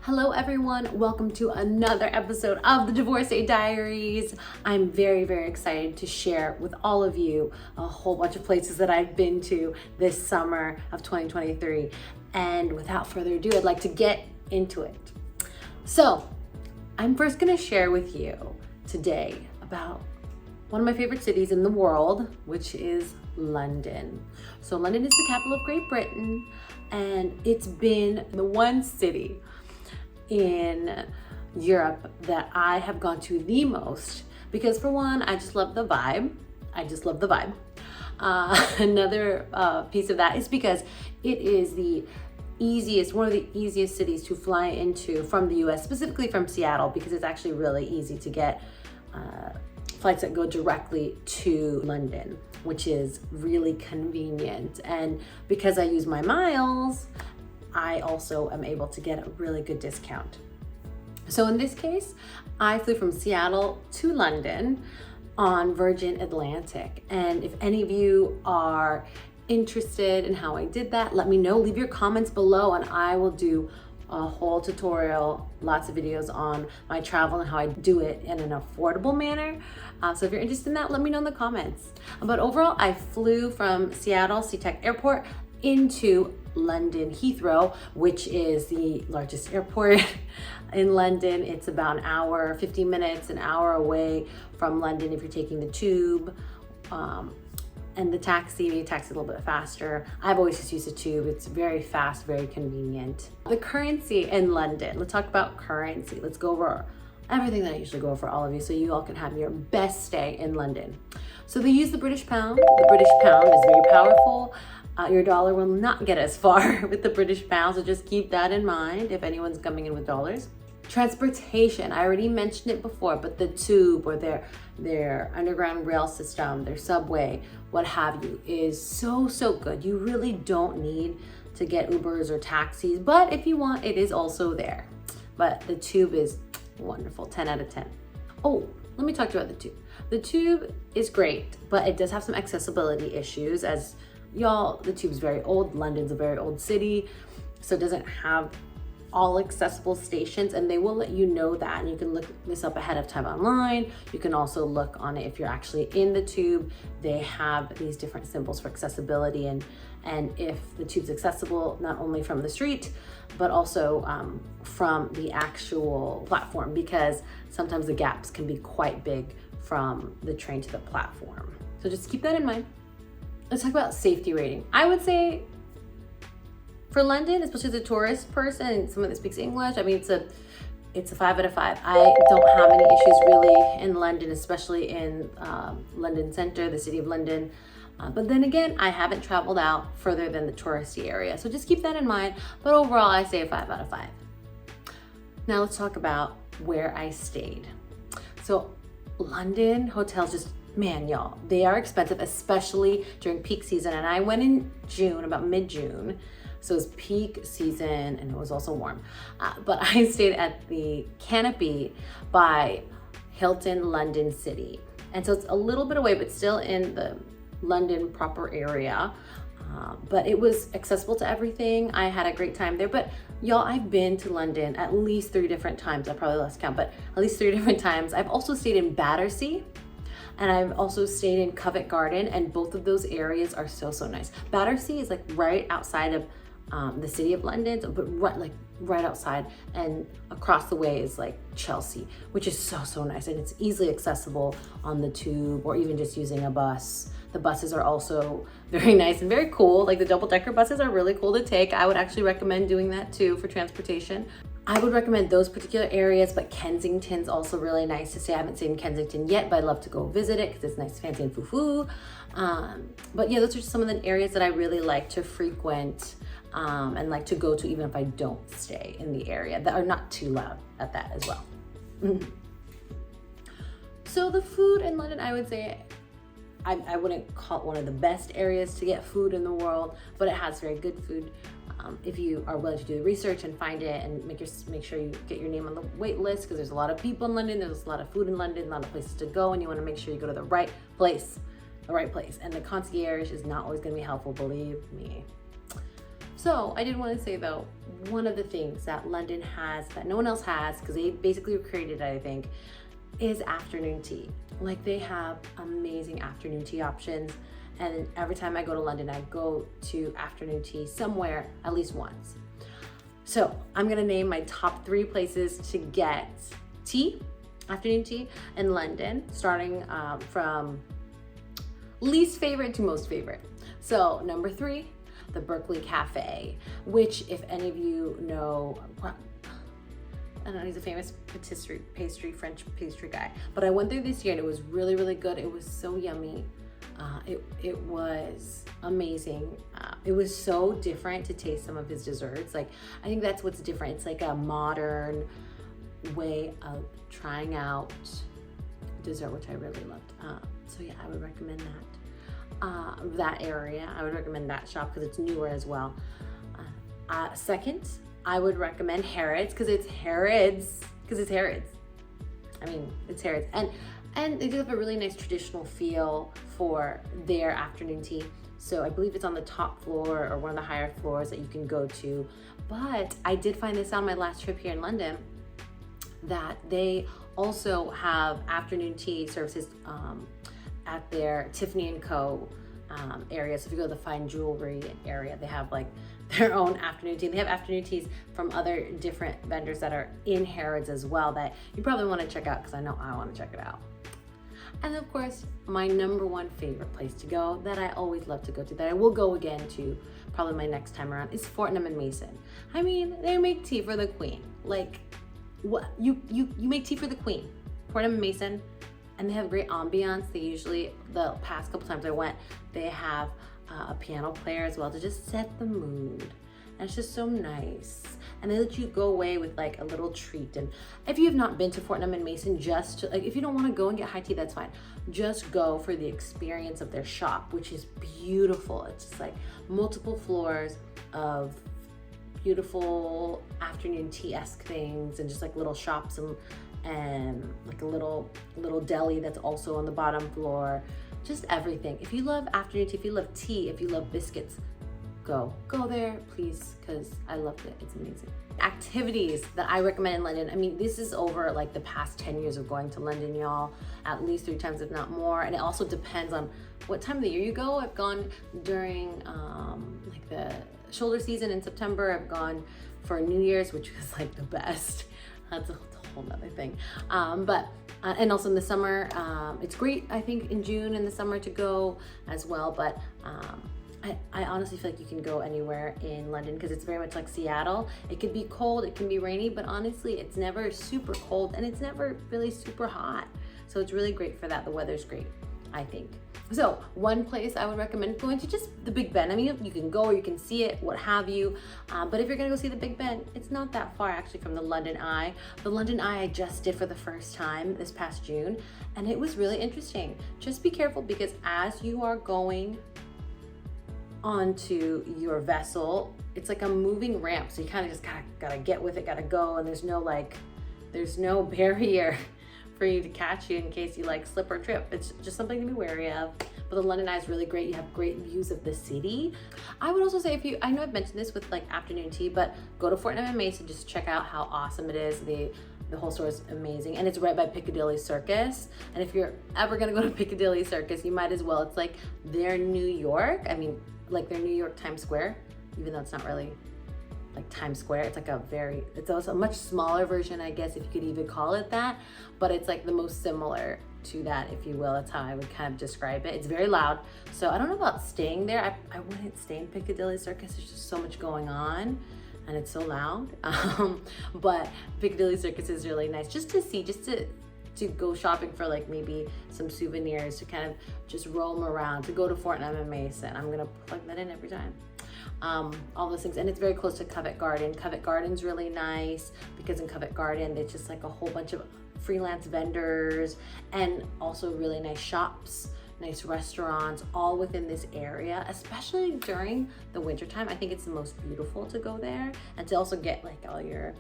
Hello everyone, welcome to another episode of the Divorcee Diaries. I'm very excited to share with all of you a whole bunch of places that I've been to this summer of 2023. And without further ado, I'd like to get into it. So, I'm first gonna share with you today about one of my favorite cities in the world, which is London. So London is the capital of Great Britain, and it's been the one city in Europe that I have gone to the most because, for one, I just love the vibe. Another piece of that is because it is one of the easiest cities to fly into from the US, specifically from Seattle, because it's actually really easy to get flights that go directly to London, which is really convenient. And because I use my miles, I also am able to get a really good discount. So in this case, I flew from Seattle to London on Virgin Atlantic. And if any of you are interested in how I did that, let me know. Leave your comments below and I will do a whole tutorial, lots of videos on my travel and how I do it in an affordable manner. So if you're interested in that, let me know in the comments. But overall, I flew from Seattle SeaTac Airport into London Heathrow, which is the largest airport in London. It's about an hour, 15 minutes, an hour away from London if you're taking the tube. And the taxi, maybe taxi a little bit faster. I've always just used the tube. It's very fast, very convenient. The currency in London, let's talk about currency. Let's go over everything that I usually go over for all of you so you all can have your best stay in London. So they use the British pound. The British pound is very powerful. Your dollar will not get as far with the British pound, so just keep that in mind if anyone's coming in with dollars. Transportation, I already mentioned it before, but the tube or their underground rail system, their subway, what have you, is so good. You really don't need to get Ubers or taxis, but if you want, it is also there. But the tube is wonderful, 10 out of 10. Oh, let me talk to you about the tube. The tube is great, but it does have some accessibility issues. As y'all, the tube's very old. London's a very old city, so it doesn't have all accessible stations, and they will let you know that, and you can look this up ahead of time online. You can also look on it if you're actually in the tube. They have these different symbols for accessibility, and if the tube's accessible not only from the street but also from the actual platform, because sometimes the gaps can be quite big from the train to the platform. So just keep that in mind. Let's talk about safety rating. I would say for London, especially as a tourist person and someone that speaks English, I mean, it's a 5 out of 5. I don't have any issues really in London, especially in London Center, the city of London. But then again, I haven't traveled out further than the touristy area. So just keep that in mind. But overall, I say a 5 out of 5. Now let's talk about where I stayed. So London hotels just, man, y'all, they are expensive, especially during peak season. And I went in June, about mid-June. So it was peak season and it was also warm. But I stayed at the Canopy by Hilton London City. And so it's a little bit away, but still in the London proper area. But it was accessible to everything. I had a great time there. But y'all, I've been to London at least 3 different times. I probably lost count, but at least 3 different times. I've also stayed in Battersea. And I've also stayed in Covent Garden, and both of those areas are so nice. Battersea is like right outside of the city of London, but right outside, and across the way is like Chelsea, which is so nice, and it's easily accessible on the tube or even just using a bus. The buses are also very nice and very cool. Like the double-decker buses are really cool to take. I would actually recommend doing that too for transportation. I would recommend those particular areas, but Kensington's also really nice to stay. I haven't seen Kensington yet, but I'd love to go visit it because it's nice, fancy, and foo-foo. But yeah, those are just some of the areas that I really like to frequent and like to go to, even if I don't stay in the area, that are not too loud at that as well. So the food in London, I would say, I wouldn't call it one of the best areas to get food in the world, but it has very good food. If you are willing to do the research and find it and make sure you get your name on the wait list, because there's a lot of people in London, there's a lot of food in London, a lot of places to go, and you want to make sure you go to the right place. And the concierge is not always going to be helpful, believe me. So I did want to say though, one of the things that London has that no one else has, because they basically created it, I think, is afternoon tea. Like they have amazing afternoon tea options. And every time I go to London, I go to afternoon tea somewhere at least once. So I'm gonna name my top 3 places to get tea, afternoon tea in London, starting from least favorite to most favorite. So number 3, the Berkeley Cafe, which if any of you know, I don't know, he's a famous French pastry guy, but I went there this year and it was really, really good. It was so yummy. It was amazing. It was so different to taste some of his desserts. Like, I think that's what's different. It's like a modern way of trying out dessert, which I really loved. So yeah, I would recommend that. That area, I would recommend that shop because it's newer as well. Second, I would recommend Harrods because it's Harrods. I mean, it's Harrods. And they do have a really nice traditional feel for their afternoon tea. So I believe it's on the top floor or one of the higher floors that you can go to. But I did find this out on my last trip here in London, that they also have afternoon tea services at their Tiffany & Co. Area. So if you go to the fine jewelry area, they have like their own afternoon tea. They have afternoon teas from other different vendors that are in Harrods as well that you probably want to check out, because I know I want to check it out. And of course, my number 1 favorite place to go that I always love to go to, that I will go again to probably my next time around, is Fortnum and Mason. I mean, they make tea for the queen. Like, what you make tea for the queen. Fortnum and Mason, and they have great ambiance. They usually, the past couple times I went, they have a piano player as well to just set the mood. And it's just so nice. And they let you go away with like a little treat. And if you have not been to Fortnum and Mason, just to, like, if you don't want to go and get high tea, that's fine. Just go for the experience of their shop, which is beautiful. It's just like multiple floors of beautiful afternoon tea-esque things, and just like little shops and like a little deli that's also on the bottom floor. Just everything. If you love afternoon tea, if you love tea, if you love biscuits, go there, please, because I loved it. It's amazing. Activities that I recommend in London. I mean, this is over like the past 10 years of going to London, y'all, at least 3 times, if not more. And it also depends on what time of the year you go. I've gone during like the shoulder season in September. I've gone for New Year's, which was like the best. That's a whole nother thing. And also in the summer, it's great, I think, in June in the summer to go as well. But I honestly feel like you can go anywhere in London because it's very much like Seattle. It can be cold, it can be rainy, but honestly, it's never super cold and it's never really super hot. So it's really great for that. The weather's great, I think. So one place I would recommend going to, just the Big Ben. I mean, you can go or you can see it, what have you. But if you're gonna go see the Big Ben, it's not that far actually from the London Eye. The London Eye I just did for the first time this past June, and it was really interesting. Just be careful because as you are going onto your vessel, it's like a moving ramp. So you kind of just gotta get with it, gotta go. And there's no barrier for you to catch you in case you like slip or trip. It's just something to be wary of. But the London Eye is really great. You have great views of the city. I would also say, I know I've mentioned this with like afternoon tea, but go to Fortnum and Mason, just check out how awesome it is. The whole store is amazing, and it's right by Piccadilly Circus. And if you're ever gonna go to Piccadilly Circus, you might as well. It's like their New York. I mean, like their New York Times Square, even though it's not really like Times Square. It's like it's also a much smaller version, I guess, if you could even call it that. But it's like the most similar to that, if you will. That's how I would kind of describe it. It's very loud. So I don't know about staying there. I wouldn't stay in Piccadilly Circus. There's just so much going on and it's so loud. But Piccadilly Circus is really nice just to see, just to go shopping for like maybe some souvenirs, to kind of just roam around, to go to Fortnum and Mason. I'm gonna plug that in every time. All those things, and it's very close to Covent Garden. Covent Garden's really nice because in Covent Garden it's just like a whole bunch of freelance vendors and also really nice shops, nice restaurants, all within this area, especially during the winter time. I think it's the most beautiful to go there and to also get like all your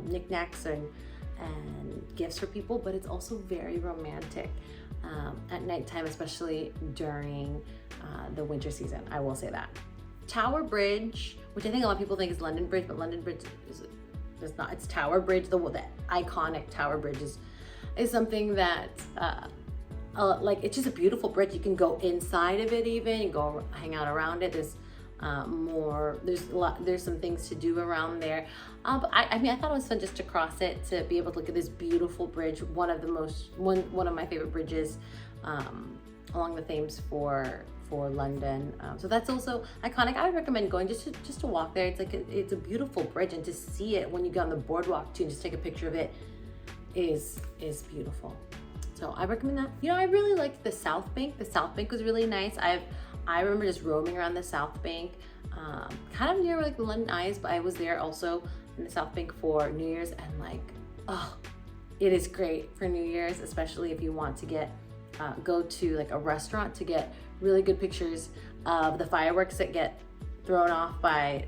knickknacks and gifts for people, but it's also very romantic. at nighttime, especially during the winter season. I will say that. Tower Bridge, which I think a lot of people think is London Bridge, but London Bridge is not. It's Tower Bridge. The iconic Tower Bridge is something that like, it's just a beautiful bridge. You can go inside of it, even and go hang out around it. There's there's some things to do around there, but I mean, I thought it was fun just to cross it, to be able to look at this beautiful bridge, one of my favorite bridges along the Thames for London. So that's also iconic. I would recommend going just to walk there. It's like it's a beautiful bridge, and to see it when you go on the boardwalk too, and just take a picture of it is beautiful. So I recommend that. You know, I really liked the South Bank. The South Bank was really nice. I remember just roaming around the South Bank, kind of near like the London Eye is, but I was there also in the South Bank for New Year's, and like, oh, it is great for New Year's, especially if you want to go to like a restaurant to get really good pictures of the fireworks that get thrown off by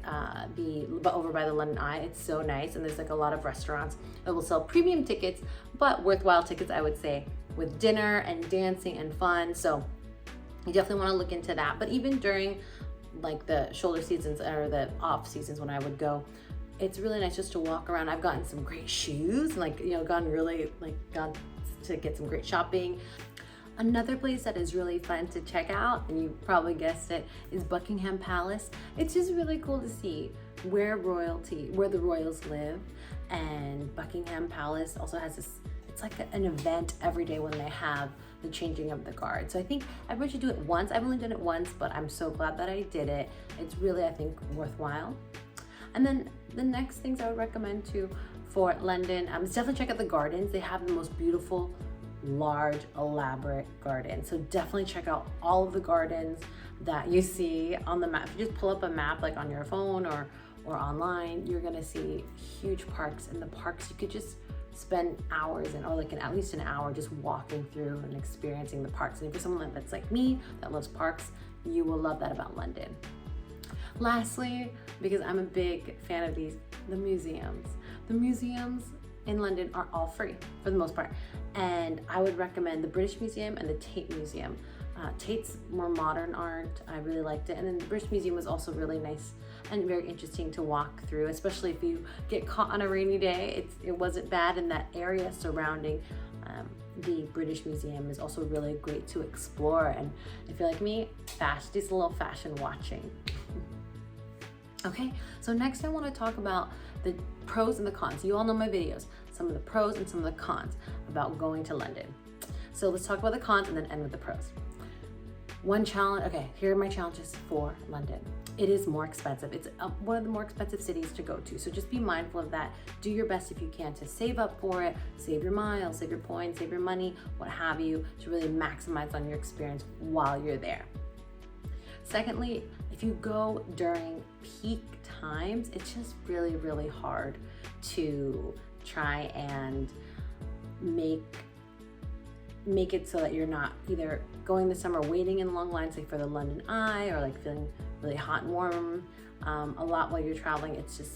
over by the London Eye. It's so nice, and there's like a lot of restaurants that will sell premium tickets, but worthwhile tickets, I would say, with dinner and dancing and fun. So you definitely want to look into that. But even during like the shoulder seasons or the off seasons when I would go, it's really nice just to walk around. I've gotten some great shoes, and like, you know, gone to get some great shopping. Another place that is really fun to check out, and you probably guessed it, is Buckingham Palace. It's just really cool to see where the royals live. And Buckingham Palace also has this, it's like an event every day when they have the changing of the guard. So I think everyone should do it once. I've only done it once, but I'm so glad that I did it. It's really, I think, worthwhile. And then the next things I would recommend too for London, is definitely check out the gardens. They have the most beautiful, large, elaborate garden. So definitely check out all of the gardens that you see on the map. If you just pull up a map like on your phone or online, you're gonna see huge parks. And the parks, you could just spend hours at least an hour just walking through and experiencing the parks. And if you're someone that's like me that loves parks, you will love that about London. Lastly, because I'm a big fan of the museums. The museums in London are all free for the most part, and I would recommend the British Museum and the Tate Museum. Tate's more modern art, I really liked it, and then the British Museum was also really nice and very interesting to walk through, especially if you get caught on a rainy day. It wasn't bad, and that area surrounding the British Museum is also really great to explore. And if you're like me, just a little fashion watching. Okay, so next I want to talk about the pros and the cons. You all know my videos, some of the pros and some of the cons about going to London. So let's talk about the cons and then end with the pros. One challenge, okay, here are my challenges for London. It is more expensive. It's one of the more expensive cities to go to. So just be mindful of that. Do your best if you can to save up for it, save your miles, save your points, save your money, what have you, to really maximize on your experience while you're there. Secondly, if you go during peak times, it's just really, really hard to try and make it so that you're not either going this summer waiting in long lines like for the London Eye, or like feeling really hot and warm a lot while you're traveling. It's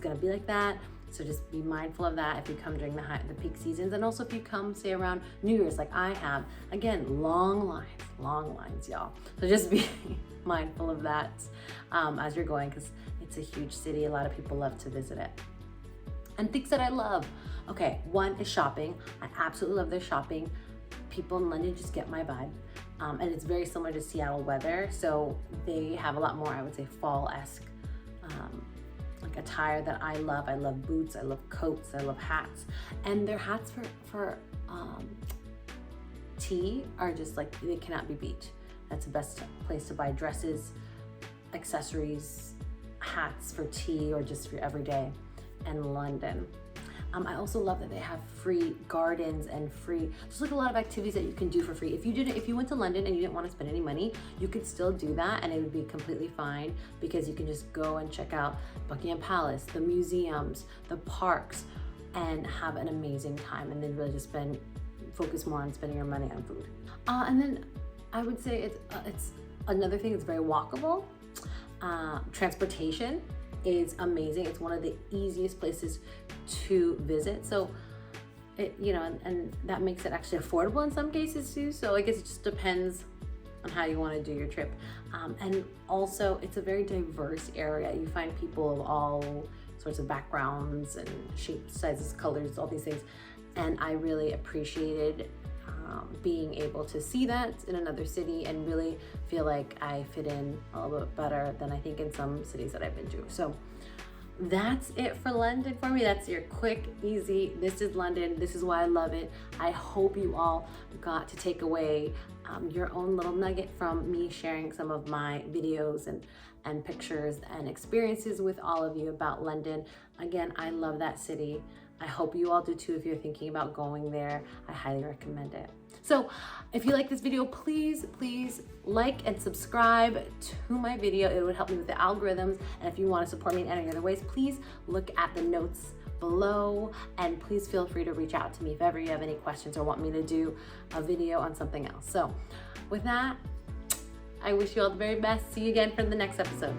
gonna be like that. So just be mindful of that if you come during the peak seasons. And also if you come, say, around New Year's like I have, again, long lines, y'all. So just be mindful of that as you're going, because it's a huge city. A lot of people love to visit it. And things that I love. Okay, one is shopping. I absolutely love their shopping. People in London just get my vibe. And it's very similar to Seattle weather. So they have a lot more, I would say, fall-esque like attire that I love. I love boots, I love coats, I love hats. And their hats for tea are just like, they cannot be beat. That's the best place to buy dresses, accessories, hats for tea, or just for everyday in London. I also love that they have free gardens and just like a lot of activities that you can do for free. If you went to London and you didn't want to spend any money, you could still do that, and it would be completely fine, because you can just go and check out Buckingham Palace, the museums, the parks, and have an amazing time, and then really just focus more on spending your money on food. And then I would say it's another thing, it's very walkable. Transportation is amazing. It's one of the easiest places to visit. So and that makes it actually affordable in some cases too. So I guess it just depends on how you want to do your trip. And also it's a very diverse area. You find people of all sorts of backgrounds and shapes, sizes, colors, all these things. And I really appreciated being able to see that in another city and really feel like I fit in a little bit better than I think in some cities that I've been to. So that's it for London for me. That's your quick, easy, this is London, this is why I love it. I hope you all got to take away your own little nugget from me sharing some of my videos and pictures and experiences with all of you about London. Again, I love that city. I hope you all do too if you're thinking about going there. I highly recommend it. So if you like this video, please like and subscribe to my video. It would help me with the algorithms. And if you want to support me in any other ways, please look at the notes below, and please feel free to reach out to me if ever you have any questions or want me to do a video on something else. So with that, I wish you all the very best. See you again for the next episode.